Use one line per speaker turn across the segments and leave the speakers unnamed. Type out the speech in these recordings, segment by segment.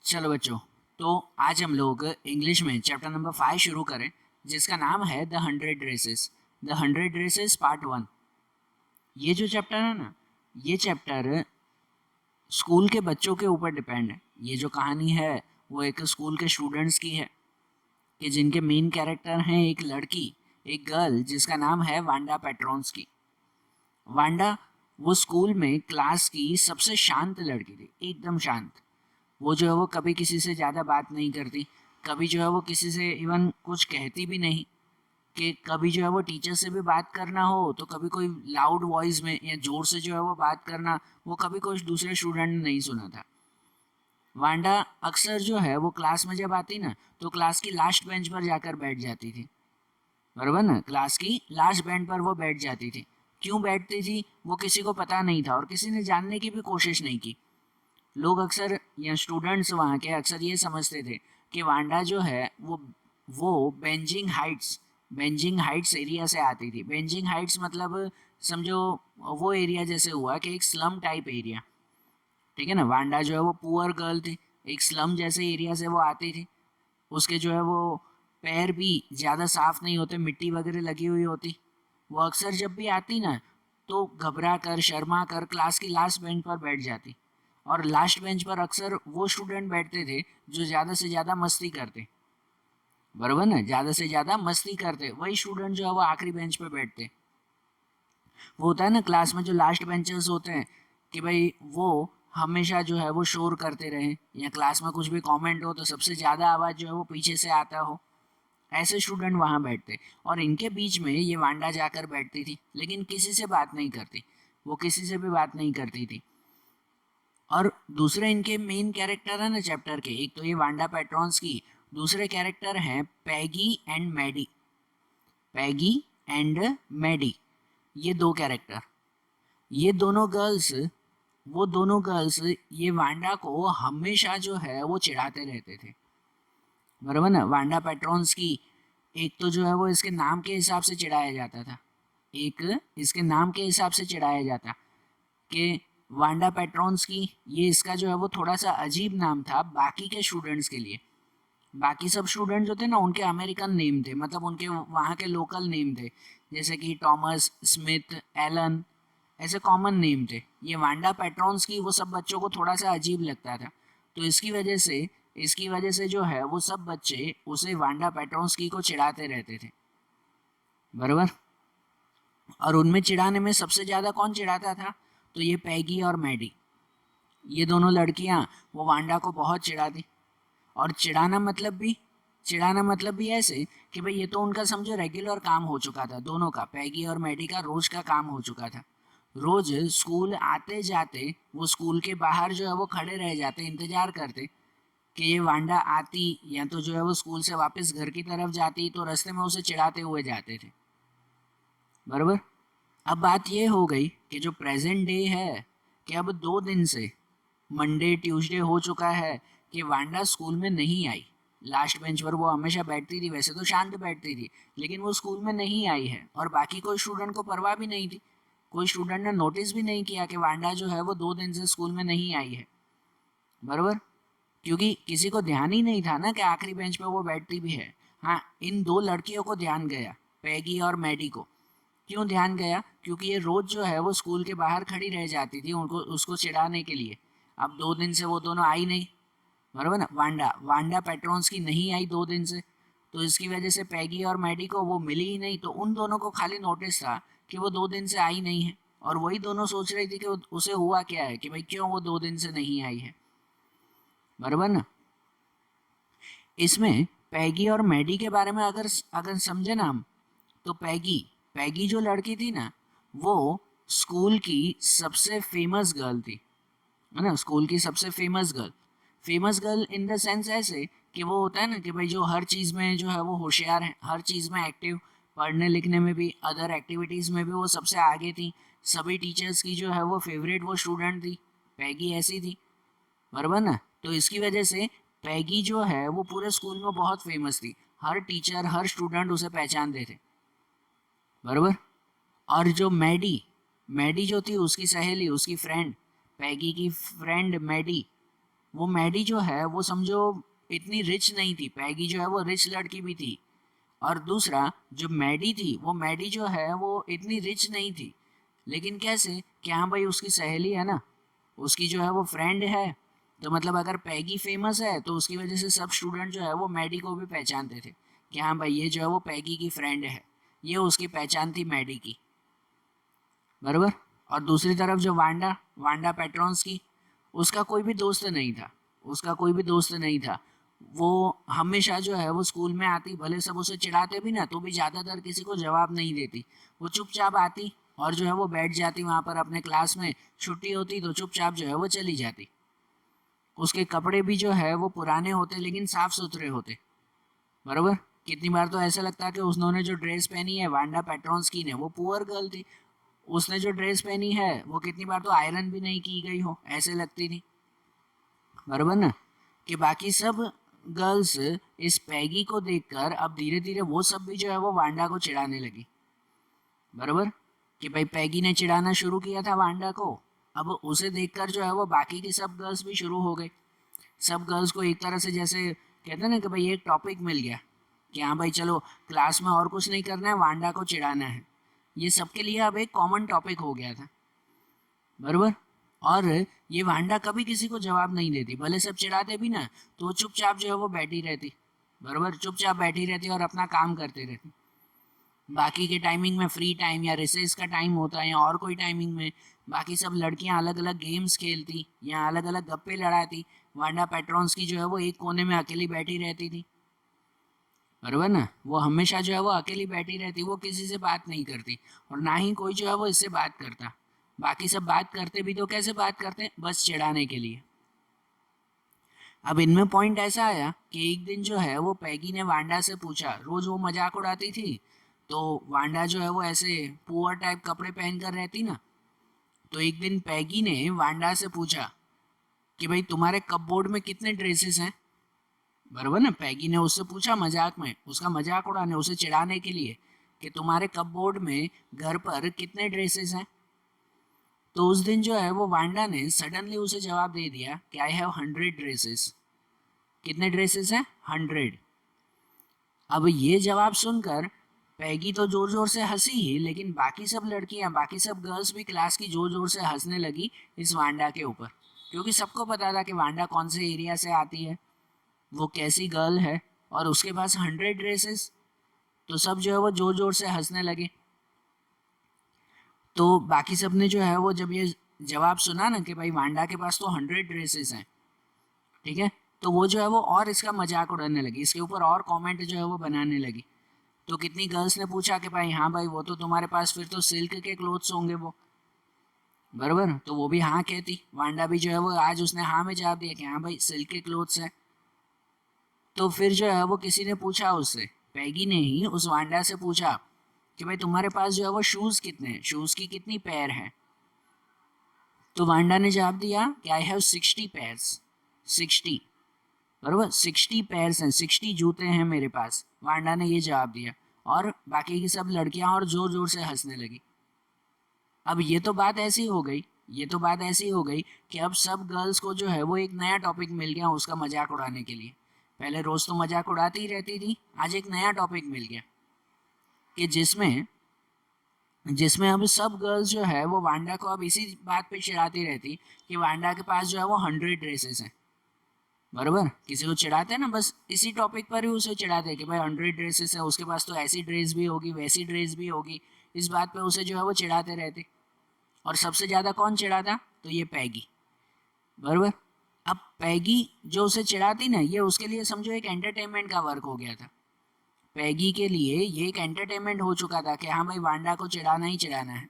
चलो बच्चों, तो आज हम लोग इंग्लिश में चैप्टर नंबर 5 शुरू करें, जिसका नाम है the 100 races. The 100 races part 1। ये जो चैप्टर है ना, ये चैप्टर स्कूल के बच्चों के ऊपर डिपेंड है। ये जो कहानी है वो एक स्कूल के स्टूडेंट्स की है, कि जिनके मेन कैरेक्टर हैं एक लड़की, एक गर्ल जिसका नाम है वांडा पेट्रोन्स्की। वांडा वो स्कूल में क्लास की सबसे शांत लड़की थी, एकदम शांत। वो जो है वो कभी किसी से ज़्यादा बात नहीं करती, कभी जो है वो किसी से इवन कुछ कहती भी नहीं। कि कभी जो है वो टीचर से भी बात करना हो तो कभी कोई लाउड वॉइस में या जोर से जो है वो बात करना, वो कभी कोई दूसरे स्टूडेंट ने नहीं सुना था। वांडा अक्सर जो है वो क्लास में जब आती ना, तो क्लास की लास्ट बेंच पर जाकर बैठ जाती थी। बराबर ना, क्लास की लास्ट बेंच पर वो बैठ जाती थी। क्यों बैठती थी वो किसी को पता नहीं था और किसी ने जानने की भी कोशिश नहीं की। लोग अक्सर या स्टूडेंट्स वहाँ के अक्सर ये समझते थे कि वांडा जो है वो बेंजिंग हाइट्स एरिया से आती थी। बेंजिंग हाइट्स मतलब समझो वो एरिया जैसे हुआ कि एक स्लम टाइप एरिया। ठीक है ना, वांडा जो है वो पुअर गर्ल थी, एक स्लम जैसे एरिया से वो आती थी। उसके जो है वो पैर भी ज़्यादा साफ नहीं होते, मिट्टी वगैरह लगी हुई होती। वो अक्सर जब भी आती ना, तो घबरा कर शर्मा कर क्लास की लास्ट बेंच पर बैठ जाती। और लास्ट बेंच पर अक्सर वो स्टूडेंट बैठते थे जो ज़्यादा से ज़्यादा मस्ती करते। बराबर ना, ज़्यादा से ज़्यादा मस्ती करते वही स्टूडेंट जो है वो आखिरी बेंच पर बैठते। वो होता है ना क्लास में जो लास्ट बेंचर्स होते हैं, कि भाई वो हमेशा जो है वो शोर करते रहें, या क्लास में कुछ भी कमेंट हो तो सबसे ज़्यादा आवाज़ जो है वो पीछे से आता हो। ऐसे स्टूडेंट वहाँ बैठते, और इनके बीच में ये वांडा जाकर बैठती थी, लेकिन किसी से बात नहीं करती। वो किसी से भी बात नहीं करती थी। और दूसरे इनके मेन कैरेक्टर है ना चैप्टर के, एक तो ये वांडा पेट्रॉन्स की, दूसरे कैरेक्टर हैं Peggy and Maddy. Peggy and Maddy, ये दो कैरेक्टर, ये दोनों गर्ल्स, वो दोनों गर्ल्स ये वांडा को हमेशा जो है वो चिढ़ाते रहते थे। बराबर ना, वांडा पेट्रॉन्स की एक तो जो है वो इसके नाम के हिसाब से चिढ़ाया जाता था, एक इसके नाम के हिसाब से चिढ़ाया जाता कि वांडा पेट्रॉन्स की, ये इसका जो है वो थोड़ा सा अजीब नाम था बाकी के स्टूडेंट्स के लिए। बाकी सब स्टूडेंट जो थे ना उनके अमेरिकन नेम थे, मतलब उनके वहाँ के लोकल नेम थे, जैसे कि टॉमस, स्मिथ, एलन, ऐसे कॉमन नेम थे। ये वांडा पेट्रॉन्स की वो सब बच्चों को थोड़ा सा अजीब लगता था, तो इसकी वजह से जो है वो सब बच्चे उसे वांडा पेट्रॉन्स्की को चिढ़ाते रहते थे। बराबर। और उनमें चिढ़ाने में सबसे ज़्यादा कौन चिढ़ाता था, तो ये पैगी और मैडी, ये दोनों लड़कियां वो वांडा को बहुत चिढ़ाती। और चिढ़ाना मतलब भी ऐसे कि भाई ये तो उनका समझो रेगुलर काम हो चुका था, दोनों का, पैगी और मैडी का रोज का काम हो चुका था। रोज स्कूल आते जाते वो स्कूल के बाहर जो है वो खड़े रह जाते, इंतजार करते कि ये वांडा आती, या तो जो है वो स्कूल से वापस घर की तरफ जाती, तो रास्ते में उसे चिढ़ाते हुए जाते थे। बराबर। अब बात ये हो गई कि जो प्रेजेंट डे है, कि अब 2 दिन से मंडे ट्यूसडे हो चुका है कि वांडा स्कूल में नहीं आई। लास्ट बेंच पर वो हमेशा बैठती थी, वैसे तो शांत बैठती थी, लेकिन वो स्कूल में नहीं आई है। और बाकी कोई स्टूडेंट को परवाह भी नहीं थी, कोई स्टूडेंट ने नोटिस भी नहीं किया कि वांडा जो है वो 2 दिन से स्कूल में नहीं आई है। बराबर। क्योंकि किसी को ध्यान ही नहीं था ना कि आखिरी बेंच पे वो बैठती भी है। हाँ, इन दो लड़कियों को ध्यान गया, पैगी और मैडी को। क्यों ध्यान गया, क्योंकि ये रोज जो है वो स्कूल के बाहर खड़ी रह जाती थी उनको उसको चिढ़ाने के लिए। अब 2 दिन से वो दोनों आई नहीं। बराबर ना, वांडा वांडा पेट्रॉन्स की नहीं आई 2 दिन से, तो इसकी वजह से पैगी और मैडी को वो मिली ही नहीं। तो उन दोनों को खाली नोटिस था कि वो 2 दिन से आई नहीं है, और वही दोनों सोच रही थी कि उसे हुआ क्या है, कि भाई क्यों वो 2 दिन से नहीं आई है। बराबर ना। इसमें पैगी और मैडी के बारे में अगर अगर समझे ना हम, तो पैगी पैगी जो लड़की थी ना, वो स्कूल की सबसे फेमस गर्ल थी, है ना, स्कूल की सबसे famous girl in the sense ऐसे कि वो होता है ना कि भाई जो हर चीज़ में जो है वो होशियार है, हर चीज़ में एक्टिव, पढ़ने लिखने में भी, अदर एक्टिविटीज़ में भी वो सबसे आगे थी। सभी टीचर्स की जो है वो फेवरेट वो स्टूडेंट थी, पैगी ऐसी थी। बराबर ना। तो इसकी वजह से पैगी जो है वो पूरे स्कूल में बहुत फेमस थी, हर टीचर हर स्टूडेंट उसे पहचानते थे। बराबर। और जो मैडी जो थी उसकी सहेली, उसकी फ्रेंड, पैगी की फ्रेंड मैडी, वो मैडी जो है वो समझो इतनी रिच नहीं थी, पैगी जो है वो रिच लड़की भी थी। और दूसरा जो मैडी थी, वो मैडी जो है वो इतनी रिच नहीं थी, लेकिन कैसे कि हाँ भाई उसकी सहेली है ना, उसकी जो है वो फ्रेंड है। तो मतलब अगर पैगी फेमस है तो उसकी वजह से सब स्टूडेंट जो है वो मैडी को भी पहचानते थे कि हाँ भाई ये जो है वो पैगी की फ्रेंड है, ये उसकी पहचान थी मैडी की, बराबर। और दूसरी तरफ जो वांडा वांडा पेट्रॉन्स की, उसका कोई भी दोस्त नहीं था, उसका कोई भी दोस्त नहीं था। वो हमेशा जो है वो स्कूल में आती, भले सब उसे चिढ़ाते भी ना तो भी ज़्यादातर किसी को जवाब नहीं देती। वो चुपचाप आती और जो है वो बैठ जाती वहाँ पर अपने क्लास में, छुट्टी होती तो चुपचाप जो है वो चली जाती। उसके कपड़े भी जो है वो पुराने होते लेकिन साफ सुथरे होते, बराबर। कितनी बार तो ऐसा लगता है कि उन्होंने जो ड्रेस पहनी है वांडा पेट्रॉन्स की ने, वो पुअर गर्ल थी, उसने जो ड्रेस पहनी है वो कितनी बार तो आयरन भी नहीं की गई हो, ऐसे लगती थी, बराबर ना। कि बाकी सब गर्ल्स इस पैगी को देखकर अब धीरे धीरे वो सब भी जो है वो वांडा को चिढ़ाने लगी, बराबर। कि भाई पैगी ने चिढ़ाना शुरू किया था वांडा को, अब उसे देखकर जो है वो बाकी की सब गर्ल्स भी शुरू हो गई। सब गर्ल्स को एक तरह से जैसे कहते हैं ना कि भाई एक टॉपिक मिल गया कि हाँ भाई चलो क्लास में और कुछ नहीं करना है, वांडा को चिढ़ाना है। ये सबके लिए अब एक कॉमन टॉपिक हो गया था, बराबर। और ये वांडा कभी किसी को जवाब नहीं देती, भले सब चिढ़ाते भी ना तो वो चुपचाप जो है वो बैठी रहती, बराबर, चुपचाप बैठी रहती और अपना काम करते रहती। बाकी के टाइमिंग में, फ्री टाइम या रिसेस का टाइम होता है या और कोई टाइमिंग में, बाकी सब लड़कियां अलग अलग गेम्स खेलती या अलग अलग गप्पे लड़ाती। वांडा पेट्रॉन्स की जो है वो एक कोने में अकेली बैठी रहती थी, बराबर ना। वो हमेशा जो है वो अकेली बैठी रहती, वो किसी से बात नहीं करती और ना ही कोई जो है वो इससे बात करता। बाकी सब बात करते भी तो कैसे बात करते हैं, बस चिढ़ाने के लिए। अब इनमें पॉइंट ऐसा आया कि एक दिन जो है वो पैगी ने वांडा से पूछा, रोज वो मजाक उड़ाती थी तो वांडा जो है वो ऐसे पुअर टाइप कपड़े पहन कर रहती ना। तो एक दिन पैगी ने वांडा से पूछा कि भाई तुम्हारे कपबोर्ड में कितने ड्रेसेस हैं, बराबर ना। पैगी ने उससे पूछा मजाक में, उसका मजाक उड़ाने, उसे चिढ़ाने के लिए कि तुम्हारे कपबोर्ड में घर पर कितने ड्रेसेस हैं। तो उस दिन जो है वो वांडा ने सडनली उसे जवाब दे दिया कि आई हैव 100 ड्रेसेस। कितने ड्रेसेस हैं, 100। अब ये जवाब सुनकर पैगी तो जोर जोर से हंसी ही, लेकिन बाकी सब लड़कियां, बाकी सब गर्ल्स भी क्लास की जोर जोर से हंसने लगी इस वांडा के ऊपर, क्योंकि सबको पता था कि वांडा कौन से एरिया से आती है, वो कैसी गर्ल है और उसके पास 100 ड्रेसेस। तो सब जो है वो जोर जोर से हंसने लगे। तो बाकी सब ने जो है वो जब ये जवाब सुना ना कि भाई वांडा के पास तो 100 ड्रेसेस हैं, ठीक है, तो वो जो है वो और इसका मजाक उड़ाने लगी, इसके ऊपर और कमेंट जो है वो बनाने लगी। तो कितनी गर्ल्स ने पूछा कि भाई हाँ भाई वो तो तुम्हारे पास फिर तो सिल्क के क्लोथ्स होंगे वो, बराबर। तो वो भी हाँ कहती, वांडा भी जो है वो आज उसने हाँ में जवाब दिया कि हाँ भाई सिल्क के क्लोथ्स हैं। तो फिर जो है वो किसी ने पूछा उससे, पैगी ने ही उस वांडा से पूछा कि भाई तुम्हारे पास जो है वो शूज़ कितने हैं, शूज़ की कितनी पैर हैं। तो वांडा ने जवाब दिया कि आई हैव 60 पेयर्स, 60, बराबर, 60 पेयर्स हैं, 60 जूते हैं मेरे पास, वांडा ने ये जवाब दिया। और बाकी की सब लड़कियां और जोर जोर से हंसने लगी। अब ये तो बात ऐसी हो गई, ये तो बात ऐसी हो गई कि अब सब गर्ल्स को जो है वो एक नया टॉपिक मिल गया उसका मजाक उड़ाने के लिए। पहले रोज तो मजाक उड़ाती ही रहती थी, आज एक नया टॉपिक मिल गया कि जिसमें जिसमें अब सब गर्ल्स जो है वो वांडा को अब इसी बात पे चिढ़ाती रहती कि वांडा के पास जो है वो 100 ड्रेसेस हैं, बराबर। किसी को चिढ़ाते हैं ना, बस इसी टॉपिक पर ही उसे चिढ़ाते हैं कि भाई 100 ड्रेसेस है, उसके पास तो ऐसी ड्रेस भी होगी वैसी ड्रेस भी होगी, इस बात पे उसे जो है वो चिढ़ाते रहते। और सबसे ज़्यादा कौन चिढ़ाता, तो ये पैगी, बराबर। अब पैगी जो उसे चिढ़ाती ना, ये उसके लिए समझो एक एंटरटेनमेंट का वर्क हो गया था। पैगी के लिए ये एक एंटरटेनमेंट हो चुका था कि हाँ भाई वांडा को चिढ़ाना ही चिढ़ाना है।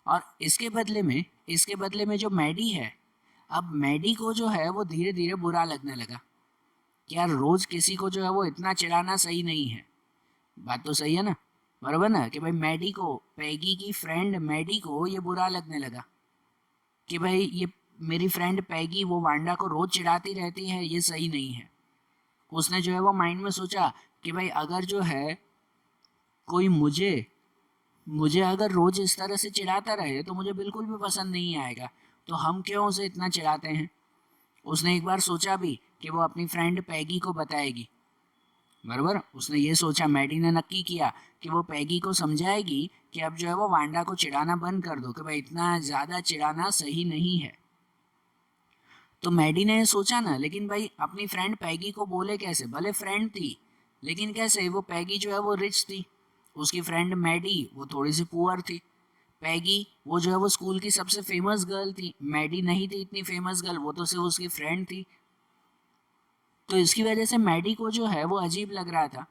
और इसके बदले में जो मैडी है, अब मैडी को जो है वो धीरे धीरे बुरा लगने लगा कि यार रोज किसी को जो है वो इतना चिढ़ाना सही नहीं है। बात तो सही है ना, बराबर ना। कि भाई मैडी को, पैगी की फ्रेंड मैडी को ये बुरा लगने लगा कि भाई ये मेरी फ्रेंड पैगी वो वांडा को रोज चिढ़ाती रहती है, ये सही नहीं है। उसने जो है वो माइंड में सोचा कि भाई अगर जो है कोई मुझे मुझे अगर रोज इस तरह से चिढ़ाता रहे तो मुझे बिल्कुल भी पसंद नहीं आएगा, तो हम क्यों उसे इतना चिढ़ाते हैं। उसने एक बार सोचा भी कि वो अपनी फ्रेंड पैगी को बताएगी, बराबर। उसने ये सोचा, मैडी ने नक्की किया कि वो पैगी को समझाएगी कि अब जो है वो वांडा को चिढ़ाना बंद कर दो, कि भाई इतना ज़्यादा चिढ़ाना सही नहीं है। तो मैडी ने सोचा ना, लेकिन भाई अपनी फ्रेंड पैगी को बोले कैसे, भले फ्रेंड थी लेकिन कैसे, वो पैगी जो है वो रिच थी, उसकी फ्रेंड मैडी वो थोड़ी सी पुअर थी। पैगी वो जो है वो स्कूल की सबसे फेमस गर्ल थी, मैडी नहीं थी इतनी फेमस गर्ल, वो तो सिर्फ उसकी फ्रेंड थी। तो इसकी वजह से मैडी को जो है वो अजीब लग रहा था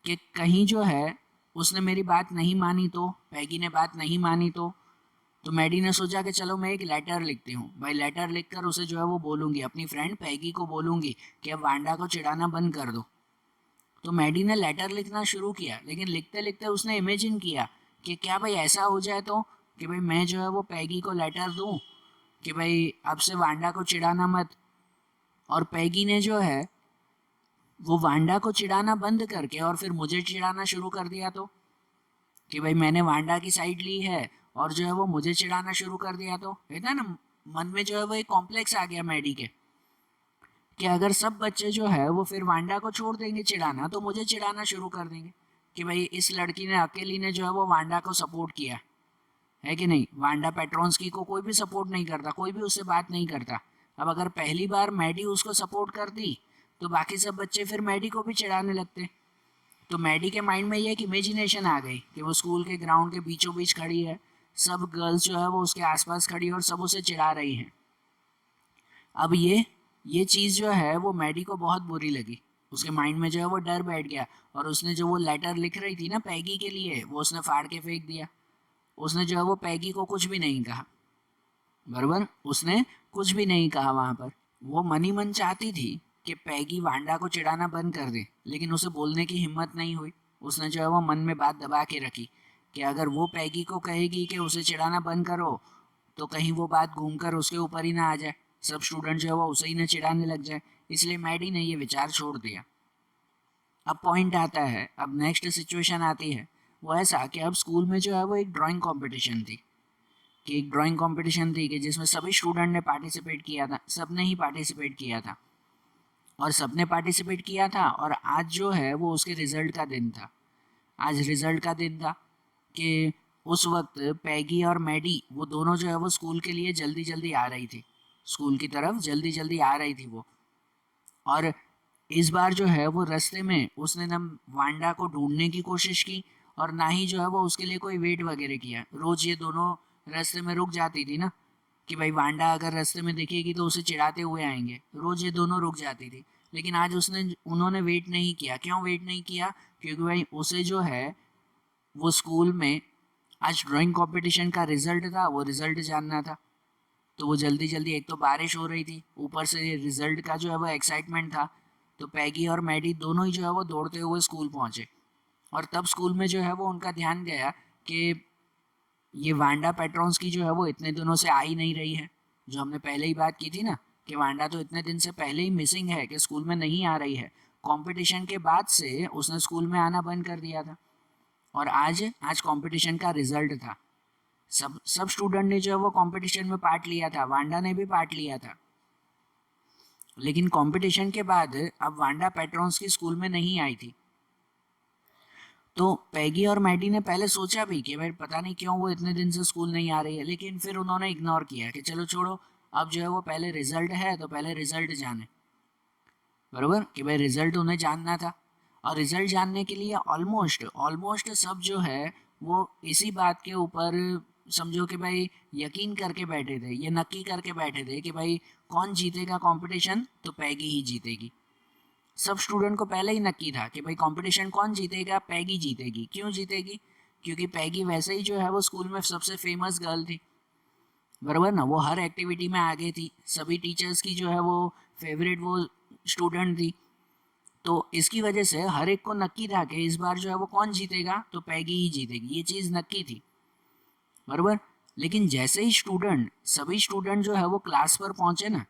कि कहीं जो है उसने मेरी बात नहीं मानी, तो पैगी ने बात नहीं मानी तो मैडी ने सोचा कि चलो मैं एक लेटर लिखती हूँ भाई, लेटर लिखकर उसे जो है वो बोलूँगी, अपनी फ्रेंड पैगी को बोलूँगी कि अब वांडा को चिढ़ाना बंद कर दो। तो मैडी ने लेटर लिखना शुरू किया, लेकिन लिखते लिखते उसने इमेजिन किया कि क्या भाई ऐसा हो जाए तो, कि भाई मैं जो है वो पैगी को लेटर दूँ कि भाई अब से वांडा को चिढ़ाना मत, और पैगी ने जो है वो वांडा को चिढ़ाना बंद करके और फिर मुझे चिढ़ाना शुरू कर दिया, तो कि भाई मैंने वांडा की साइड ली है और जो है वो मुझे चिढ़ाना शुरू कर दिया। तो है ना, मन में जो है वो एक कॉम्प्लेक्स आ गया मैडी के कि अगर सब बच्चे जो है वो फिर वांडा को छोड़ देंगे चिढ़ाना तो मुझे चिढ़ाना शुरू कर देंगे कि भाई इस लड़की ने अकेली ने जो है वो वांडा को सपोर्ट किया है कि नहीं। वांडा पेट्रोन्स्की को कोई भी सपोर्ट नहीं करता, कोई भी उससे बात नहीं करता। अब अगर पहली बार मैडी उसको सपोर्ट करती तो बाकी सब बच्चे फिर मैडी को भी चिढ़ाने लगते। तो मैडी के माइंड में ये एक इमेजिनेशन आ गई कि वो स्कूल के ग्राउंड के बीचों बीच खड़ी है, सब गर्ल्स जो है वो उसके आसपास खड़ी है और सब उसे चिढ़ा रही हैं। अब ये चीज़ जो है वो मैडी को बहुत बुरी लगी, उसके माइंड में जो है वो डर बैठ गया और उसने जो वो लेटर लिख रही थी ना पैगी के लिए, वो उसने फाड़ के फेंक दिया। उसने जो है वो पैगी को कुछ भी नहीं कहा, बराबर, उसने कुछ भी नहीं कहा वहाँ पर। वो मन ही मन चाहती थी कि पैगी वांडा को चिढ़ाना बंद कर दे, लेकिन उसे बोलने की हिम्मत नहीं हुई। उसने जो है वो मन में बात दबा के रखी कि अगर वो पैगी को कहेगी कि उसे चिढ़ाना बंद करो तो कहीं वो बात घूमकर उसके ऊपर ही ना आ जाए, सब स्टूडेंट जो है वो उसे ही ना चिढ़ाने लग जाए। इसलिए मैडी ने ये विचार छोड़ दिया। अब पॉइंट आता है, अब नेक्स्ट सिचुएशन आती है, वो ऐसा कि अब स्कूल में जो है वो एक ड्राइंग कंपटीशन थी, कि एक ड्राइंग कंपटीशन थी कि जिसमें सभी स्टूडेंट ने पार्टिसिपेट किया था, सबने ही पार्टिसिपेट किया था और सबने पार्टिसिपेट किया था। और आज जो है वो उसके रिजल्ट का दिन था। आज रिजल्ट का दिन था कि उस वक्त पैगी और मैडी वो दोनों जो है वो स्कूल के लिए जल्दी जल्दी आ रही थी, स्कूल की तरफ जल्दी जल्दी आ रही थी वो। और इस बार जो है वो रास्ते में उसने ना वांडा को ढूंढने की कोशिश की और ना ही जो है वो उसके लिए कोई वेट वगैरह किया। रोज ये दोनों रास्ते में रुक जाती थी ना, कि भाई वांडा अगर रास्ते में दिखेगी तो उसे चिढ़ाते हुए आएंगे, रोज ये दोनों रुक जाती थी। लेकिन आज उन्होंने वेट नहीं किया। क्यों वेट नहीं किया? क्योंकि भाई उसे जो है वो स्कूल में आज ड्राइंग कंपटीशन का रिजल्ट था, वो रिजल्ट जानना था। तो वो जल्दी जल्दी, एक तो बारिश हो रही थी, ऊपर से रिजल्ट का जो है वो एक्साइटमेंट था, तो पैगी और मैडी दोनों ही जो है वो दौड़ते हुए स्कूल पहुंचे। और तब स्कूल में जो है वो उनका ध्यान गया कि ये वांडा पेट्रोन्स्की जो है वो इतने दिनों से आ ही नहीं रही है। जो हमने पहले ही बात की थी ना कि वांडा तो इतने दिन से पहले ही मिसिंग है, कि स्कूल में नहीं आ रही है। कंपटीशन के बाद से उसने स्कूल में आना बंद कर दिया था। और आज आज कंपटीशन का रिजल्ट था, सब स्टूडेंट ने जो है वो कंपटीशन में पार्ट लिया था, वांडा ने भी पार्ट लिया था। लेकिन कंपटीशन के बाद अब वांडा पेट्रोन्स्की स्कूल में नहीं आई थी। तो पैगी और मैडी ने पहले सोचा भी कि भाई पता नहीं क्यों वो इतने दिन से स्कूल नहीं आ रही है, लेकिन फिर उन्होंने इग्नोर किया कि चलो छोड़ो, अब जो है वो पहले रिजल्ट है तो पहले रिजल्ट जाने, बरोबर, कि भाई रिजल्ट उन्हें जानना था। और रिजल्ट जानने के लिए ऑलमोस्ट सब जो है वो इसी बात के ऊपर समझो कि भाई यकीन करके बैठे थे, ये नक्की करके बैठे थे कि भाई कौन जीतेगा कंपटीशन, तो पैगी ही जीतेगी। सब स्टूडेंट को पहले ही नक्की था कि भाई कंपटीशन कौन जीतेगा, पैगी जीतेगी। क्यों जीतेगी? क्योंकि पैगी वैसे ही जो है वो स्कूल में सबसे फेमस गर्ल थी, बराबर ना, वो हर एक्टिविटी में आगे थी, सभी टीचर्स की जो है वो फेवरेट वो स्टूडेंट थी। तो इसकी वजह से हर एक को नक्की था कि इस बार जो है वो कौन जीतेगा, तो पैगी ही जीतेगी, ये चीज़ नक्की थी, बराबर। लेकिन जैसे ही सभी स्टूडेंट जो है वो क्लास पर पहुंचे ना,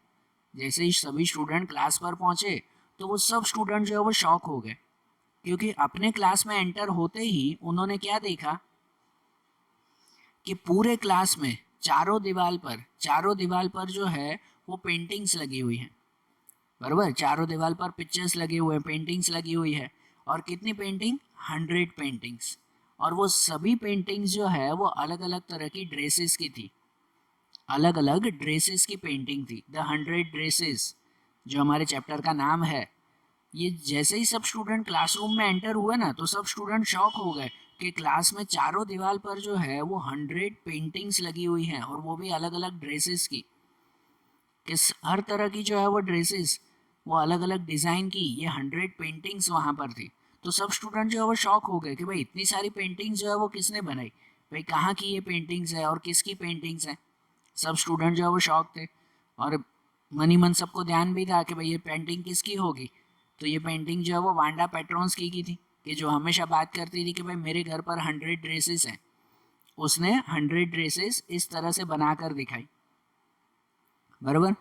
जैसे ही सभी स्टूडेंट क्लास पर पहुंचे तो वो सब स्टूडेंट जो है वो शॉक हो गए, क्योंकि अपने क्लास में एंटर होते ही उन्होंने क्या देखा कि पूरे क्लास में चारों दीवार पर जो है वो पेंटिंग्स लगी हुई हैं, बराबर। चारों दीवार पर पिक्चर्स लगे हुए हैं, पेंटिंग्स लगी हुई है। और कितनी पेंटिंग? 100 पेंटिंग्स। और वो सभी पेंटिंग्स जो है वो अलग अलग तरह की ड्रेसेस की थी, अलग अलग ड्रेसेस की पेंटिंग थी। द 100 ड्रेसेस जो हमारे चैप्टर का नाम है। ये जैसे ही सब स्टूडेंट क्लासरूम में एंटर हुए ना, तो सब स्टूडेंट शॉक हो गए कि क्लास में चारों दीवार पर जो है वो 100 पेंटिंग्स लगी हुई हैं, और वो भी अलग अलग ड्रेसेस की। किस हर तरह की जो है वो ड्रेसेस, वो अलग अलग डिज़ाइन की, ये 100 पेंटिंग्स वहाँ पर थी। तो सब स्टूडेंट जो है वो शॉक हो गए कि भाई इतनी सारी पेंटिंग्स जो है वो किसने बनाई, भाई कहाँ की ये पेंटिंग्स है और किसकी पेंटिंग्स हैं। सब स्टूडेंट जो है वो शॉक थे, और मन ही मन सबको ध्यान भी था कि भाई ये पेंटिंग किसकी होगी। तो ये पेंटिंग जो है वो वांडा पेट्रोन्स की थी, कि जो हमेशा बात करती थी कि भाई मेरे घर पर 100 ड्रेसेस हैं। उसने 100 ड्रेसेस इस तरह से बनाकर दिखाई, बराबर।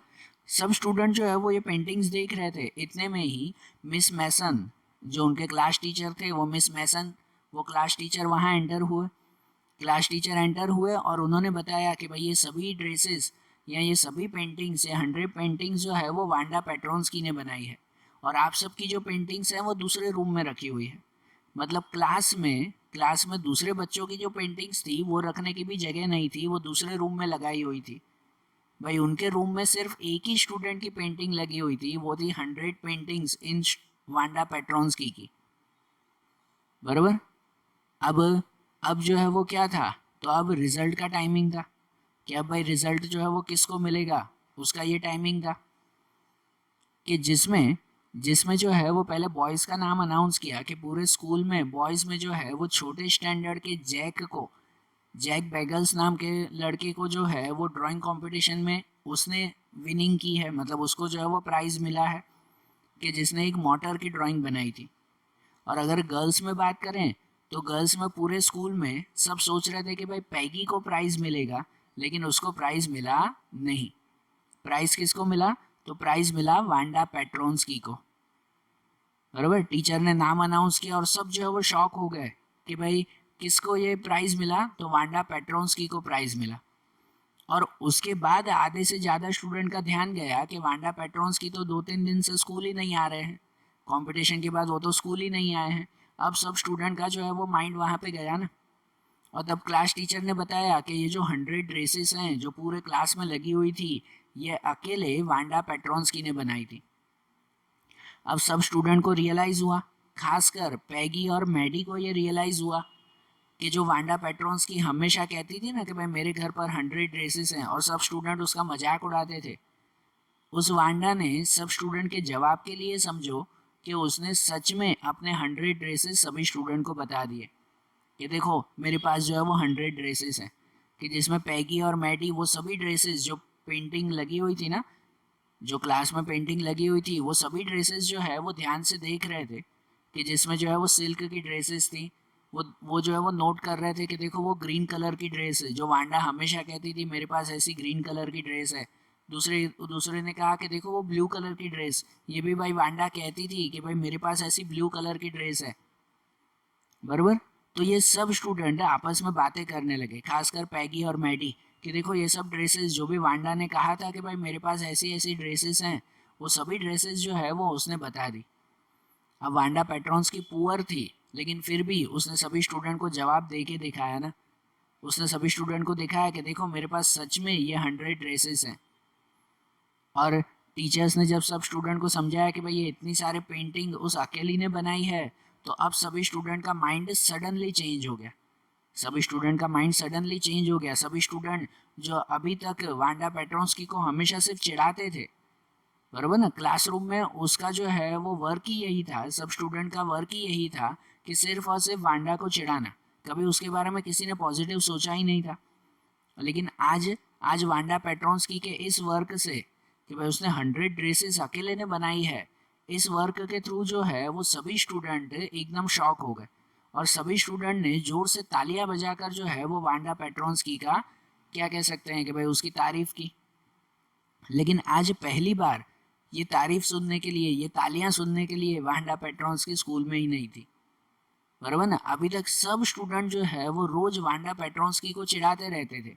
सब स्टूडेंट जो है वो ये पेंटिंग्स देख रहे थे। इतने में ही मिस मैसन, जो उनके क्लास टीचर थे, वो मिस मैसन, वो क्लास टीचर वहाँ एंटर हुए। क्लास टीचर एंटर हुए और उन्होंने बताया कि भाई ये सभी ड्रेसेस या ये सभी पेंटिंग्स, ये 100 पेंटिंग्स जो है वो वांडा पेट्रोन्स की ने बनाई है, और आप सबकी जो पेंटिंग्स हैं वो दूसरे रूम में रखी हुई है। मतलब क्लास में दूसरे बच्चों की जो पेंटिंग्स थी वो रखने की भी जगह नहीं थी, वो दूसरे रूम में लगाई हुई थी। भाई उनके रूम में सिर्फ एक ही स्टूडेंट की पेंटिंग लगी हुई थी, वो थी 100 पेंटिंग्स इन वांडा पेट्रोन्स की, बराबर। अब अब जो है वो क्या था, तो अब रिजल्ट का टाइमिंग था कि अब भाई रिजल्ट जो है वो किसको मिलेगा, उसका ये टाइमिंग था कि जिसमें जिसमें जो है वो पहले बॉयज़ का नाम अनाउंस किया कि पूरे स्कूल में बॉयज़ में जो है वो छोटे स्टैंडर्ड के जैक बैगल्स नाम के लड़के को जो है वो ड्राइंग कंपटीशन में उसने विनिंग की है, मतलब उसको जो है वो प्राइज़ मिला है कि जिसने एक मोटर की ड्राइंग बनाई थी। और अगर गर्ल्स में बात करें तो गर्ल्स में पूरे स्कूल में सब सोच रहे थे कि भाई पैगी को प्राइज़ मिलेगा, लेकिन उसको प्राइज़ मिला नहीं। प्राइज़ किसको मिला, तो प्राइज़ मिला वांडा पेट्रोन्स को, बराबर। टीचर ने नाम अनाउंस किया और सब जो है वो शॉक हो गए कि भाई किसको ये प्राइज़ मिला, तो वांडा पेट्रोन्स को प्राइज़ मिला। और उसके बाद आधे से ज़्यादा स्टूडेंट का ध्यान गया कि वांडा पेट्रोन्स की तो 2-3 दिन से स्कूल ही नहीं आ रहे हैं, कंपटीशन के बाद वो तो स्कूल ही नहीं आए हैं। अब सब स्टूडेंट का जो है वो माइंड वहाँ पे गया ना। और तब क्लास टीचर ने बताया कि ये जो 100 ड्रेसेस हैं जो पूरे क्लास में लगी हुई थी, ये अकेले वांडा पेट्रोन्स ने बनाई थी। अब सब स्टूडेंट को रियलाइज़ हुआ, खासकर पैगी और मैडी को ये रियलाइज़ हुआ कि जो वांडा पेट्रोन्स हमेशा कहती थी ना कि भाई मेरे घर पर 100 ड्रेसेस हैं, और सब स्टूडेंट उसका मजाक उड़ाते थे, उस वांडा ने सब स्टूडेंट के जवाब के लिए समझो कि उसने सच में अपने 100 ड्रेसेस सभी स्टूडेंट को बता दिए कि देखो मेरे पास जो है वो 100 ड्रेसेस हैं, कि जिसमें पैगी और मैडी वो सभी ड्रेसेस जो पेंटिंग लगी हुई थी ना, जो क्लास में पेंटिंग लगी हुई थी, वो सभी ड्रेसेस जो है वो ध्यान से देख रहे थे कि जिसमें जो है वो सिल्क की ड्रेसेस थी, वो जो है वो नोट कर रहे थे कि देखो वो ग्रीन कलर की ड्रेस है, जो वांडा हमेशा कहती थी मेरे पास ऐसी ग्रीन कलर की ड्रेस है। दूसरे ने कहा कि देखो वो ब्लू कलर की ड्रेस, ये भी भाई वांडा कहती थी कि भाई मेरे पास ऐसी ब्लू कलर की ड्रेस है, बराबर। तो ये सब स्टूडेंट आपस में बातें करने लगे, खासकर पैगी और मैडी, कि देखो ये सब ड्रेसेस जो भी वांडा ने कहा था कि भाई मेरे पास ऐसी ऐसी ड्रेसेस हैं, वो सभी ड्रेसेस जो है वो उसने बता दी। अब वांडा पेट्रोन्स की पुअर थी, लेकिन फिर भी उसने सभी स्टूडेंट को जवाब दे के दिखाया ना। उसने सभी स्टूडेंट को दिखाया कि देखो मेरे पास सच में ये 100 ड्रेसेस हैं। और टीचर्स ने जब सब स्टूडेंट को समझाया कि भाई ये इतनी सारे पेंटिंग उस अकेली ने बनाई है, तो अब सभी स्टूडेंट का माइंड सडनली चेंज हो गया। सभी स्टूडेंट जो अभी तक वांडा पेट्रोन्स को हमेशा सिर्फ चिढ़ाते थे, बराबर ना, क्लासरूम में उसका जो है वो वर्क ही यही था, सब स्टूडेंट का वर्क ही यही था कि सिर्फ और सिर्फ वांडा को चिढ़ाना। कभी उसके बारे में किसी ने पॉजिटिव सोचा ही नहीं था। लेकिन आज आज वांडा पेट्रोन्स्की के इस वर्क से कि भाई उसने 100 ड्रेसेस अकेले ने बनाई है, इस वर्क के थ्रू जो है वो सभी स्टूडेंट एकदम शॉक हो गए, और सभी स्टूडेंट ने जोर से तालियां बजाकर जो है वो वांडा पेट्रोन्स्की का क्या कह सकते हैं कि भाई उसकी तारीफ की। लेकिन आज पहली बार ये तारीफ सुनने के लिए, ये तालियां सुनने के लिए वांडा पेट्रोन्स्की स्कूल में ही नहीं थी, बराबर ना। अभी तक सब स्टूडेंट जो है वो रोज वांडा पेट्रोन्स्की को चिढ़ाते रहते थे,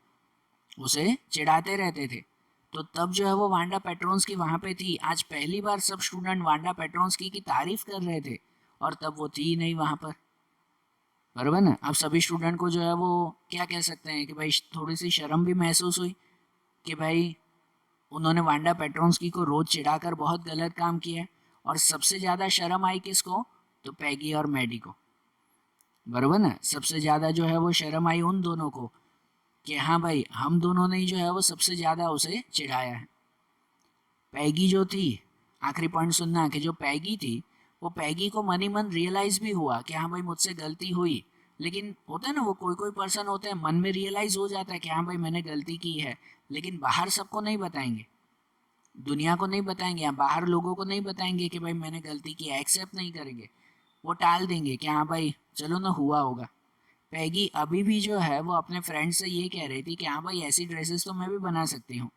उसे चिढ़ाते रहते थे, तो तब जो है वो वांडा पेट्रोन्स्की वहाँ पे थी। आज पहली बार सब स्टूडेंट वांडा पेट्रोन्स्की की तारीफ कर रहे थे और तब वो थी नहीं वहाँ पर, बराबर ना। अब सभी स्टूडेंट को जो है वो क्या कह सकते हैं कि भाई थोड़ी सी शर्म भी महसूस हुई कि भाई उन्होंने वांडा पेट्रोन्स्की को रोज चिढ़ाकर बहुत गलत काम किया है। और सबसे ज़्यादा शर्म आई किसको, तो पैगी और मैडी को, बराबर ना। सबसे ज़्यादा जो है वो शर्म आई उन दोनों को कि हाँ भाई हम दोनों ने जो है वो सबसे ज़्यादा उसे चिढ़ाया है। पैगी जो थी, आखिरी पॉइंट सुनना कि जो पैगी थी वो पैगी को मन ही मन रियलाइज भी हुआ कि हाँ भाई मुझसे गलती हुई। लेकिन होता है ना, वो कोई कोई पर्सन होते हैं मन में रियलाइज हो जाता है कि हाँ भाई मैंने गलती की है, लेकिन बाहर सबको नहीं बताएंगे, दुनिया को नहीं बताएंगे या बाहर लोगों को नहीं बताएंगे कि भाई मैंने गलती की, एक्सेप्ट नहीं करेंगे, वो टाल देंगे कि हाँ भाई चलो ना हुआ होगा। पैगी अभी भी जो है वो अपने फ्रेंड से ये कह रही थी कि हाँ भाई ऐसी ड्रेसेस तो मैं भी बना सकती हूँ,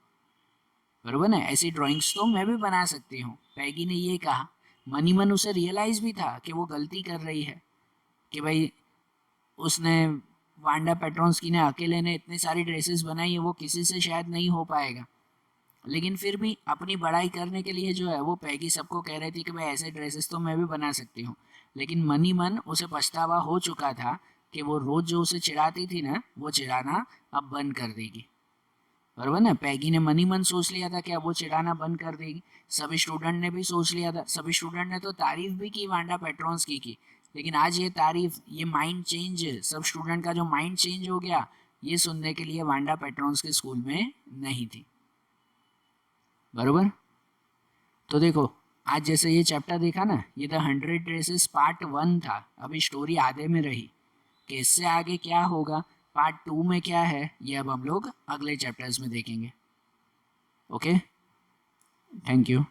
बरोबर ना, ऐसी ड्राइंग्स तो मैं भी बना सकती हूँ। पैगी ने ये कहा, मन ही मन उसे रियलाइज भी था कि वो गलती कर रही है, कि भाई उसने वांडा पेट्रोन्स्की ने अकेले ने इतनी सारी ड्रेसेस बनाई है, वो किसी से शायद नहीं हो पाएगा। लेकिन फिर भी अपनी बड़ाई करने के लिए जो है वो पैगी सबको कह रही थी कि भाई ऐसे ड्रेसेस तो मैं भी बना सकती हूँ। लेकिन मन ही मन उसे पछतावा हो चुका था कि वो रोज जो उसे चिढ़ाती थी ना, वो चिढ़ाना अब बंद कर देगी, बराबर ना। पैगी ने मन ही मन सोच लिया था कि अब वो चिढ़ाना बंद कर देगी। सभी स्टूडेंट ने भी सोच लिया था, सभी स्टूडेंट ने तो तारीफ भी की वांडा पेट्रोन्स्की की। लेकिन आज ये तारीफ, ये माइंड चेंज, सब स्टूडेंट का जो माइंड चेंज हो गया, ये सुनने के लिए वांडा पेट्रोन्स्की स्कूल में नहीं थी, बरोबर। तो देखो आज जैसे ये चैप्टर देखा ना, ये द 100 ड्रेसेस पार्ट 1 था। अभी स्टोरी आधे में रही कि इससे आगे क्या होगा, पार्ट 2 में क्या है, ये अब हम लोग अगले चैप्टर्स में देखेंगे। Okay, thank you.